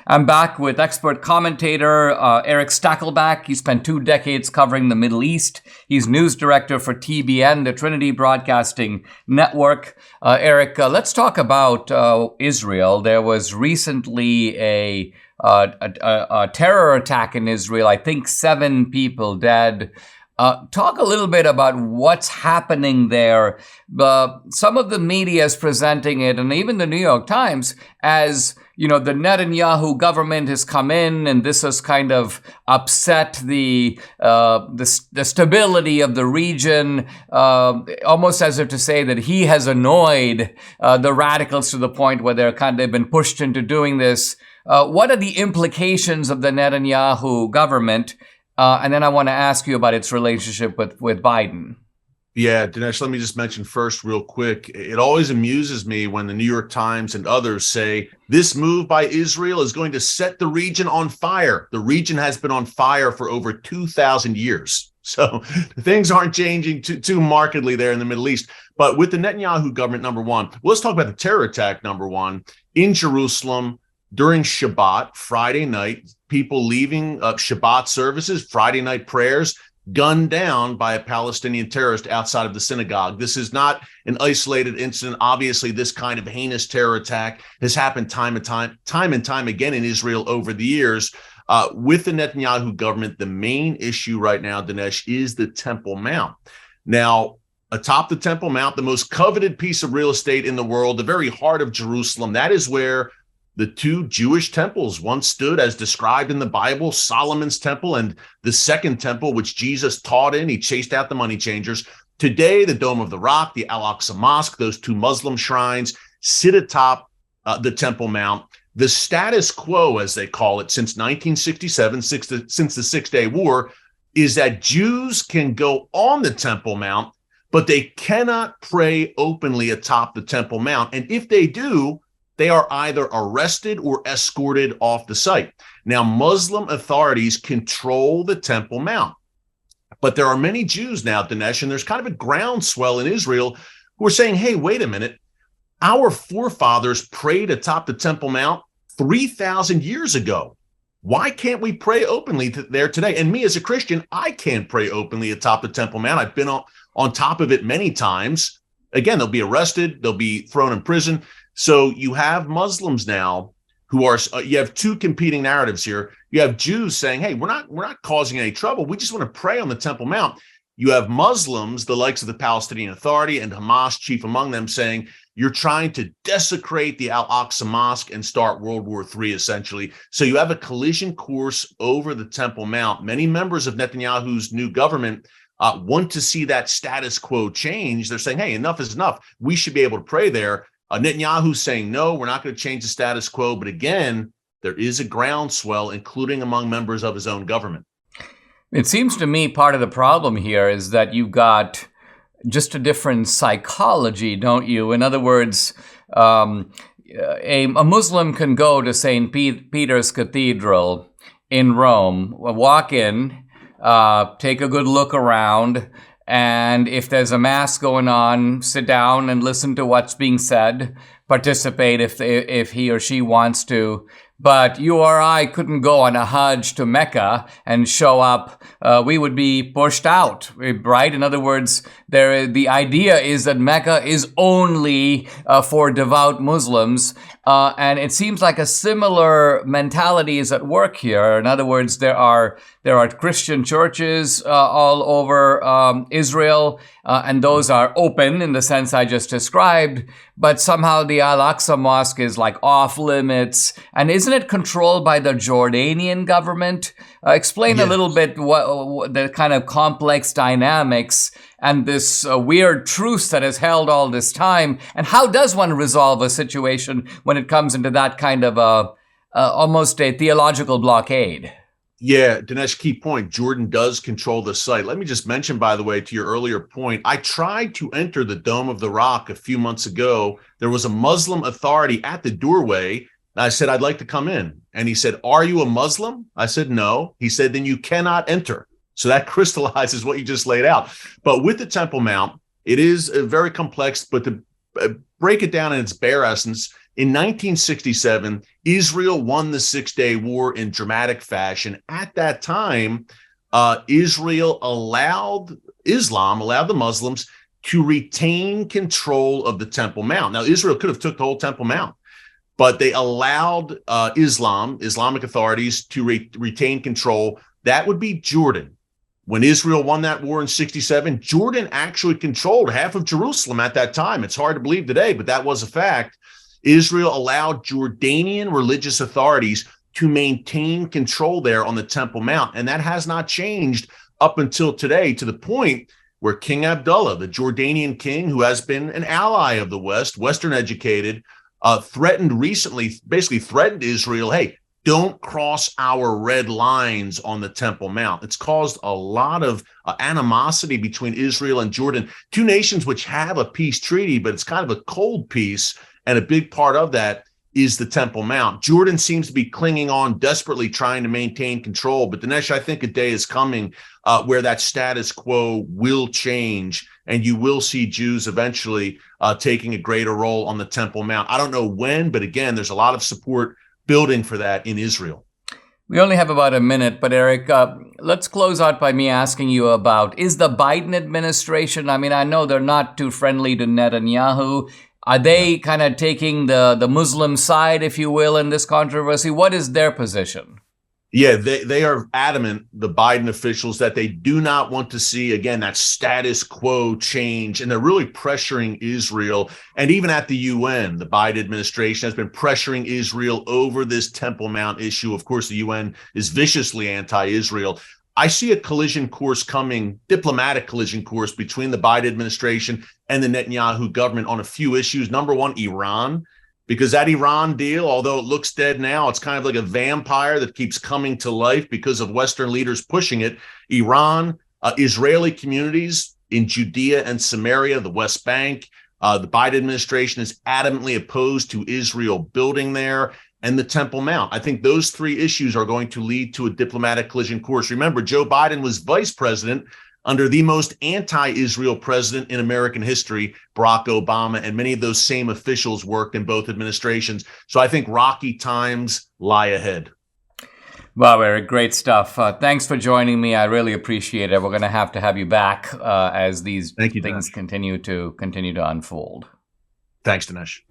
I'm back with expert commentator Erick Stakelbeck. He spent 2 decades covering the Middle East. He's news director for TBN, the Trinity Broadcasting Network. Erick, let's talk about Israel. There was recently a terror attack in Israel. I think 7 people dead. Talk a little bit about what's happening there. Some of the media is presenting it, and even the New York Times, as, you know, the Netanyahu government has come in, and this has kind of upset the stability of the region, almost as if to say that he has annoyed the radicals to the point where they've been pushed into doing this. What are the implications of the Netanyahu government? And then I want to ask you about its relationship with Biden. Yeah, Dinesh, let me just mention first real quick. It always amuses me when the New York Times and others say this move by Israel is going to set the region on fire. The region has been on fire for over 2,000 years. So things aren't changing too markedly there in the Middle East. But with the Netanyahu government, number one, let's talk about the terror attack, number one, in Jerusalem during Shabbat, Friday night, people leaving Shabbat services, Friday night prayers, gunned down by a Palestinian terrorist outside of the synagogue. This is not an isolated incident. Obviously, this kind of heinous terror attack has happened time and time again in Israel over the years. With the Netanyahu government, the main issue right now, Dinesh, is the Temple Mount. Now, atop the Temple Mount, the most coveted piece of real estate in the world, the very heart of Jerusalem, that is where the 2 Jewish temples once stood, as described in the Bible, Solomon's temple and the second temple, which Jesus taught in. He chased out the money changers. Today, the Dome of the Rock, the Al-Aqsa Mosque, those 2 Muslim shrines sit atop the Temple Mount. The status quo, as they call it, since 1967, since the Six-Day War, is that Jews can go on the Temple Mount, but they cannot pray openly atop the Temple Mount. And if they do, they are either arrested or escorted off the site. Now, Muslim authorities control the Temple Mount, but there are many Jews now, Dinesh, and there's kind of a groundswell in Israel who are saying, hey, wait a minute. Our forefathers prayed atop the Temple Mount 3,000 years ago. Why can't we pray openly there today? And me as a Christian, I can't pray openly atop the Temple Mount. I've been on top of it many times. Again, they'll be arrested. They'll be thrown in prison. So you have Muslims now who are, you have 2 competing narratives here. You have Jews saying, hey, we're not causing any trouble. We just want to pray on the Temple Mount. You have Muslims, the likes of the Palestinian Authority and Hamas, chief among them, saying you're trying to desecrate the Al-Aqsa Mosque and start World War III, essentially. So you have a collision course over the Temple Mount. Many members of Netanyahu's new government want to see that status quo change. They're saying, hey, enough is enough. We should be able to pray there. Netanyahu's saying, no, we're not going to change the status quo. But again, there is a groundswell, including among members of his own government. It seems to me part of the problem here is that you've got just a different psychology, don't you? In other words, a Muslim can go to St. Peter's Cathedral in Rome, walk in, take a good look around, and if there's a mass going on, sit down and listen to what's being said, participate if he or she wants to. But you or I couldn't go on a Hajj to Mecca and show up. We would be pushed out, right? In other words, the idea is that Mecca is only for devout Muslims. And it seems like a similar mentality is at work here. In other words, there are Christian churches all over Israel, and those are open in the sense I just described. But somehow the Al-Aqsa Mosque is like off limits. And isn't it controlled by the Jordanian government? Explain a little bit what the kind of complex dynamics and this weird truce that has held all this time. And how does one resolve a situation when it comes into that kind of almost a theological blockade? Yeah, Dinesh, key point. Jordan does control the site. Let me just mention, by the way, to your earlier point, I tried to enter the Dome of the Rock a few months ago. There was a Muslim authority at the doorway. I said, I'd like to come in. And he said, are you a Muslim? I said, no. He said, then you cannot enter. So that crystallizes what you just laid out. But with the Temple Mount, it is very complex, but to break it down in its bare essence, In 1967, Israel won the Six-Day War in dramatic fashion. At that time, Islam allowed the Muslims to retain control of the Temple Mount. Now, Israel could have took the whole Temple Mount, but they allowed Islamic authorities to retain control. That would be Jordan. When Israel won that war in 67, Jordan actually controlled half of Jerusalem at that time. It's hard to believe today, but that was a fact. Israel allowed Jordanian religious authorities to maintain control there on the Temple Mount. And that has not changed up until today, to the point where King Abdullah, the Jordanian king, who has been an ally of the West, Western educated, threatened Israel, hey, don't cross our red lines on the Temple Mount. It's caused a lot of animosity between Israel and Jordan, two nations which have a peace treaty, but it's kind of a cold peace. And a big part of that is the Temple Mount. Jordan seems to be clinging on, desperately trying to maintain control. But Dinesh, I think a day is coming where that status quo will change, and you will see Jews eventually taking a greater role on the Temple Mount. I don't know when, but again, there's a lot of support building for that in Israel. We only have about a minute, but Eric, let's close out by me asking you about, is the Biden administration, I mean, I know they're not too friendly to Netanyahu. Are they kind of taking the Muslim side, if you will, in this controversy? What is their position? Yeah, they are adamant, the Biden officials, that they do not want to see, again, that status quo change. And they're really pressuring Israel. And even at the UN, the Biden administration has been pressuring Israel over this Temple Mount issue. Of course, the UN is viciously anti-Israel. I see a collision course coming, diplomatic collision course, between the Biden administration and the Netanyahu government on a few issues. Number one, Iran. Because that Iran deal, although it looks dead now, it's kind of like a vampire that keeps coming to life because of Western leaders pushing it. Iran, Israeli communities in Judea and Samaria, the West Bank, the Biden administration is adamantly opposed to Israel building there, and the Temple Mount. I think those three issues are going to lead to a diplomatic collision course. Remember, Joe Biden was vice president under the most anti-Israel president in American history, Barack Obama, and many of those same officials worked in both administrations. So I think rocky times lie ahead. Wow, Eric, great stuff. Thanks for joining me. I really appreciate it. We're going to have you back as these things continue to unfold. Thanks, Dinesh.